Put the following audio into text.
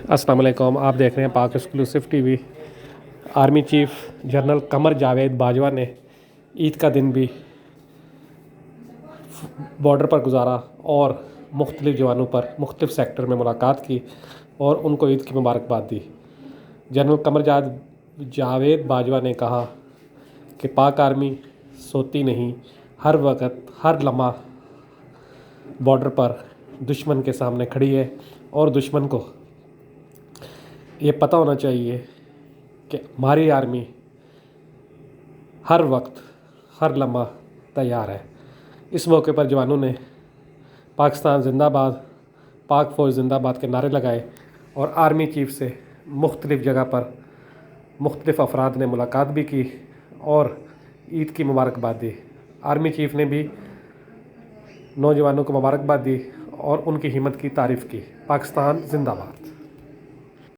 السلام علیکم، آپ دیکھ رہے ہیں پاک exclusive T V. Army chief general Qamar Javed Bajwa نے عید کا دن بھی بارڈر پر گزارا اور مختلف جوانوں پر مختلف سیکٹر میں ملاقات کی اور ان کو عید کی مبارکباد دی۔ جنرل قمر جاوید باجوہ نے کہا کہ پاک آرمی سوتی نہیں، ہر وقت ہر لمحہ بارڈر پر دشمن کے سامنے کھڑی ہے اور دشمن کو یہ پتہ ہونا چاہیے کہ ہماری آرمی ہر وقت ہر لمحہ تیار ہے۔ اس موقع پر جوانوں نے پاکستان زندہ باد، پاک فوج زندہ باد کے نعرے لگائے اور آرمی چیف سے مختلف جگہ پر مختلف افراد نے ملاقات بھی کی اور عید کی مبارکباد دی۔ آرمی چیف نے بھی نوجوانوں کو مبارکباد دی اور ان کی ہمت کی تعریف کی۔ پاکستان زندہ باد۔